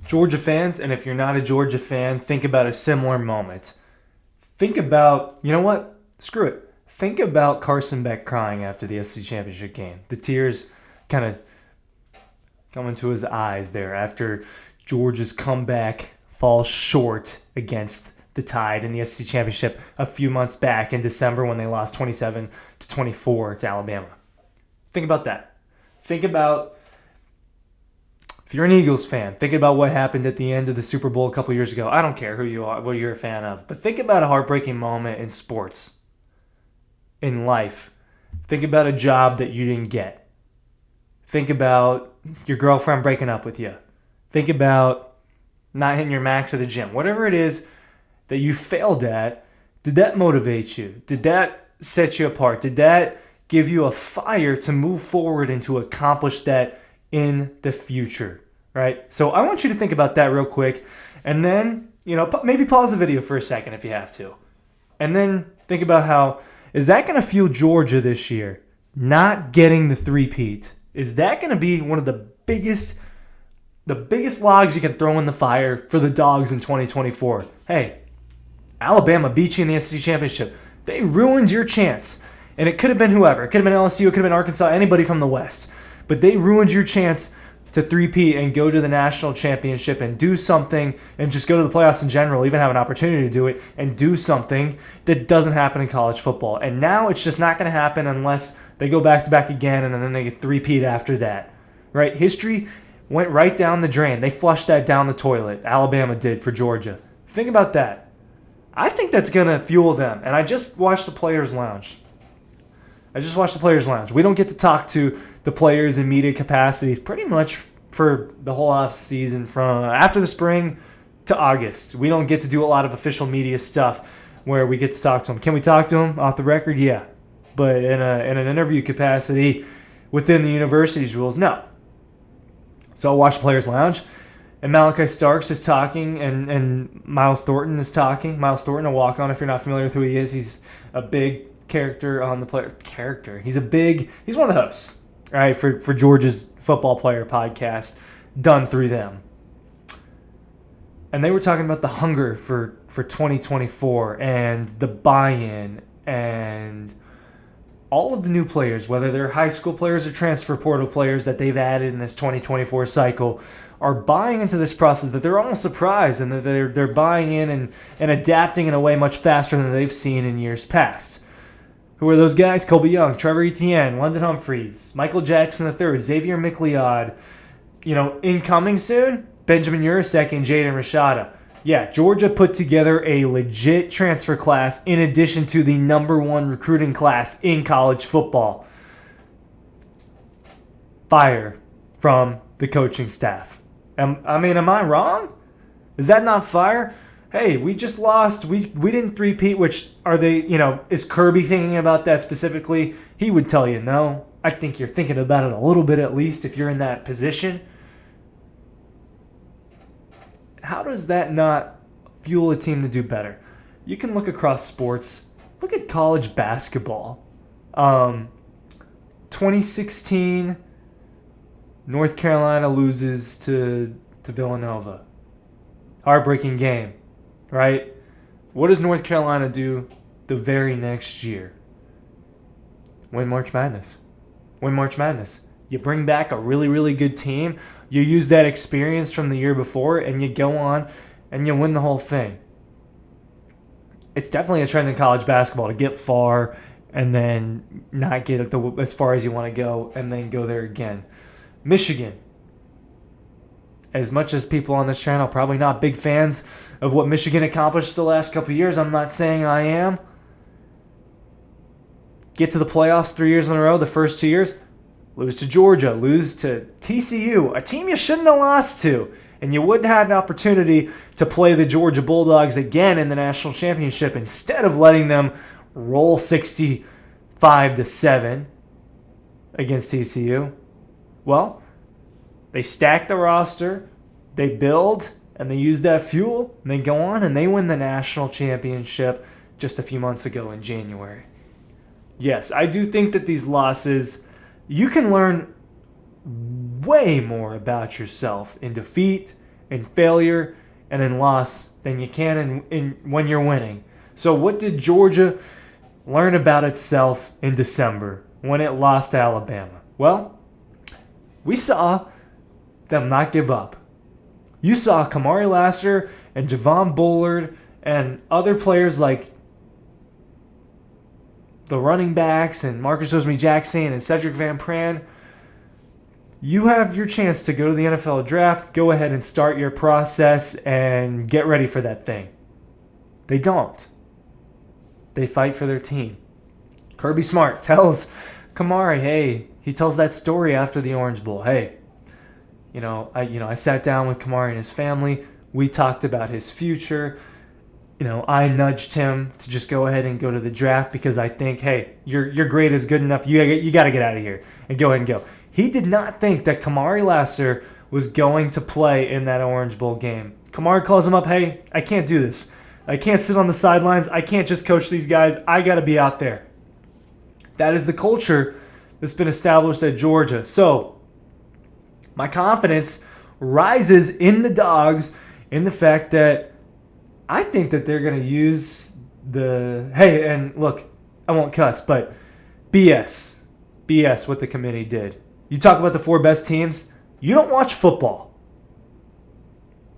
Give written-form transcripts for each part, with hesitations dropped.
Georgia fans, and if you're not a Georgia fan, think about a similar moment. Think about, you know what? Screw it. Think about Carson Beck crying after the SEC championship game. The tears kind of come into his eyes there after Georgia's comeback falls short against the Tide in the SEC championship a few months back in December when they lost 27-24 to Alabama. Think about that. Think about, if you're an Eagles fan, think about what happened at the end of the Super Bowl a couple years ago. I don't care who you are, what you're a fan of, but think about a heartbreaking moment in sports, in life. Think about a job that you didn't get. Think about your girlfriend breaking up with you. Think about not hitting your max at the gym. Whatever it is that you failed at, did that motivate you? Did that set you apart? Did that give you a fire to move forward and to accomplish that in the future, right? So I want you to think about that real quick, and then, maybe pause the video for a second if you have to. And then think about how, is that going to fuel Georgia this year? Not getting the three-peat. Is that going to be one of the biggest logs you can throw in the fire for the Dawgs in 2024? Hey, Alabama beat you in the SEC championship. They ruined your chance. And it could have been whoever. It could have been LSU. It could have been Arkansas. Anybody from the West. But they ruined your chance to three-peat and go to the national championship and do something and just go to the playoffs in general, even have an opportunity to do it, and do something that doesn't happen in college football. And now it's just not going to happen unless they go back-to-back again and then they get three-peat after that. Right? History went right down the drain. They flushed that down the toilet. Alabama did for Georgia. Think about that. I think that's going to fuel them. And I just watched the Players' Lounge. We don't get to talk to the players in media capacities pretty much for the whole off season from after the spring to August. We don't get to do a lot of official media stuff where we get to talk to them. Can we talk to them off the record? Yeah. But in an interview capacity within the university's rules, no. So I'll watch the Players' Lounge, and Malachi Starks is talking, and Miles Thornton is talking. Miles Thornton, a walk-on, if you're not familiar with who he is, he's a big character on the player. He's one of the hosts, right, for Georgia's Football Player podcast, done through them. And they were talking about the hunger for 2024 and the buy-in and all of the new players, whether they're high school players or transfer portal players that they've added in this 2024 cycle, are buying into this process, that they're almost surprised and that they're buying in and adapting in a way much faster than they've seen in years past. Who are those guys? Colby Young, Trevor Etienne, London Humphreys, Michael Jackson III, Xavier McLeod. Incoming soon, Benjamin Urasek and Jaden Rashada. Yeah, Georgia put together a legit transfer class in addition to the number one recruiting class in college football. Fire from the coaching staff. Am I wrong? Is that not fire? Hey, we just lost. We didn't three-peat, which are they, is Kirby thinking about that specifically? He would tell you no. I think you're thinking about it a little bit at least if you're in that position. How does that not fuel a team to do better? You can look across sports. Look at college basketball. 2016, North Carolina loses to Villanova. Heartbreaking game, right? What does North Carolina do the very next year? Win March Madness. You bring back a really, really good team. You use that experience from the year before, and you go on and you win the whole thing. It's definitely a trend in college basketball to get far and then not get as far as you want to go and then go there again. Michigan. As much as people on this channel are probably not big fans of what Michigan accomplished the last couple of years, I'm not saying I am. Get to the playoffs 3 years in a row, the first 2 years. Lose to Georgia, lose to TCU, a team you shouldn't have lost to. And you would have had an opportunity to play the Georgia Bulldogs again in the national championship instead of letting them roll 65-7 against TCU. Well, they stack the roster, they build, and they use that fuel, and they go on and they win the national championship just a few months ago in January. Yes, I do think that these losses, you can learn way more about yourself in defeat in failure and in loss than you can when you're winning. So what did Georgia learn about itself in December when it lost to Alabama? Well, we saw them not give up. You saw Kamari Lassiter and Javon Bullard and other players like the running backs and Marcus Osme-Jackson and Cedric Van Pran. You have your chance to go to the NFL draft. Go ahead and start your process and get ready for that thing. They don't. They fight for their team. Kirby Smart tells Kamari, hey, he tells that story after the Orange Bowl. Hey, I sat down with Kamari and his family. We talked about his future. I nudged him to just go ahead and go to the draft because I think, hey, your grade is good enough. You got to get out of here and go ahead and go. He did not think that Kamari Lassiter was going to play in that Orange Bowl game. Kamari calls him up, hey, I can't do this. I can't sit on the sidelines. I can't just coach these guys. I got to be out there. That is the culture that's been established at Georgia. So my confidence rises in the Dawgs in the fact that I think that they're going to use hey, and look, I won't cuss, but BS what the committee did. You talk about the 4 best teams, you don't watch football.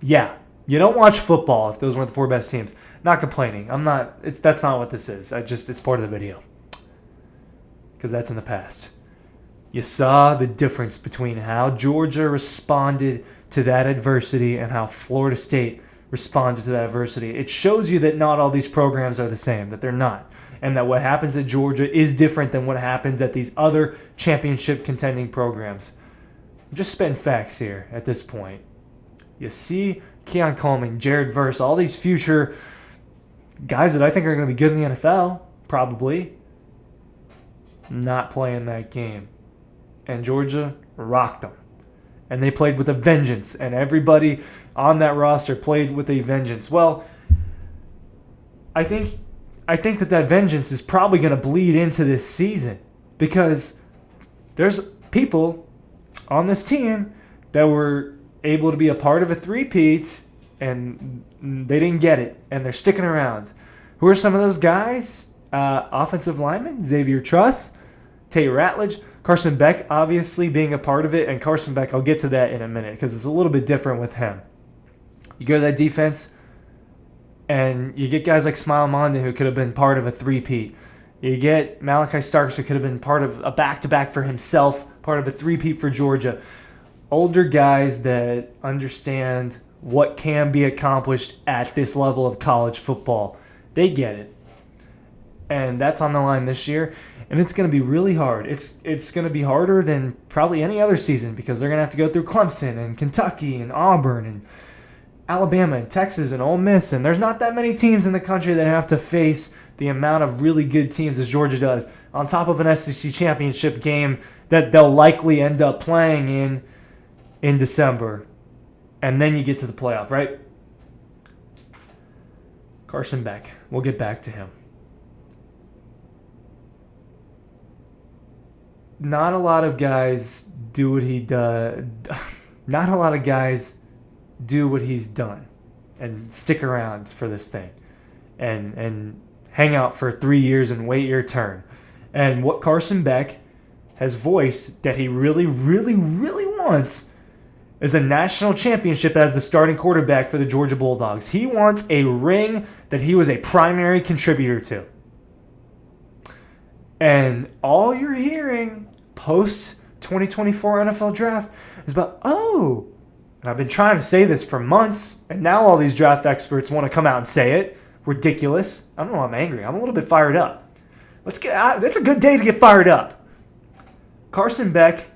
Yeah, you don't watch football if those weren't the 4 best teams. Not complaining. That's not what this is. It's part of the video. Because that's in the past. You saw the difference between how Georgia responded to that adversity and how Florida State responded to that adversity. It shows you that not all these programs are the same, that they're not. And that what happens at Georgia is different than what happens at these other championship contending programs. I'm just spitting facts here at this point. You see Keon Coleman, Jared Verse, all these future guys that I think are going to be good in the NFL, probably, not playing that game. And Georgia rocked them. And they played with a vengeance. And everybody on that roster played with a vengeance. Well, I think that vengeance is probably going to bleed into this season. Because there's people on this team that were able to be a part of a three-peat and they didn't get it. And they're sticking around. Who are some of those guys? Offensive lineman, Xavier Truss, Tate Ratledge, Carson Beck obviously being a part of it. And Carson Beck, I'll get to that in a minute because it's a little bit different with him. You go to that defense and you get guys like Smile Monda who could have been part of a three-peat. You get Malachi Starks who could have been part of a back-to-back for himself, part of a three-peat for Georgia. Older guys that understand what can be accomplished at this level of college football. They get it. And that's on the line this year. And it's going to be really hard. It's going to be harder than probably any other season because they're going to have to go through Clemson and Kentucky and Auburn and Alabama and Texas and Ole Miss. And there's not that many teams in the country that have to face the amount of really good teams as Georgia does, on top of an SEC championship game that they'll likely end up playing in December. And then you get to the playoff, right? Carson Beck. We'll get back to him. Not a lot of guys do what he does. Not a lot of guys do what he's done and stick around for this thing and hang out for 3 years and wait your turn. And what Carson Beck has voiced that he really, really, really wants is a national championship as the starting quarterback for the Georgia Bulldogs. He wants a ring that he was a primary contributor to. And all you're hearing post-2024 NFL draft is about, and I've been trying to say this for months, and now all these draft experts want to come out and say it. Ridiculous. I don't know, I'm angry. I'm a little bit fired up. Let's get out. That's a good day to get fired up. Carson Beck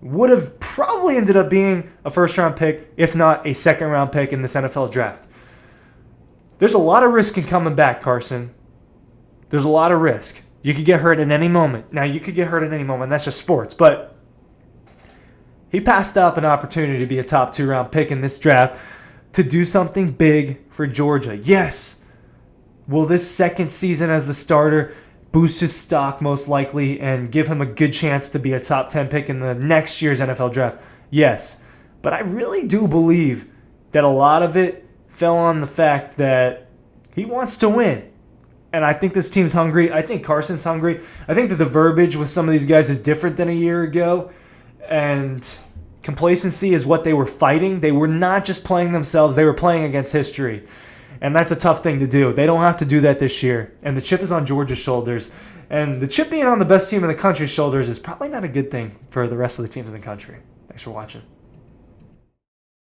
would have probably ended up being a first-round pick, if not a second-round pick in this NFL draft. There's a lot of risk in coming back, Carson. There's a lot of risk. You could get hurt at any moment. Now, you could get hurt at any moment. That's just sports. But he passed up an opportunity to be a top 2-round pick in this draft to do something big for Georgia. Yes. Will this second season as the starter boost his stock most likely and give him a good chance to be a top 10 pick in the next year's NFL draft? Yes. But I really do believe that a lot of it fell on the fact that he wants to win. And I think this team's hungry. I think Carson's hungry. I think that the verbiage with some of these guys is different than a year ago. And complacency is what they were fighting. They were not just playing themselves. They were playing against history. And that's a tough thing to do. They don't have to do that this year. And the chip is on Georgia's shoulders. And the chip being on the best team in the country's shoulders is probably not a good thing for the rest of the teams in the country. Thanks for watching.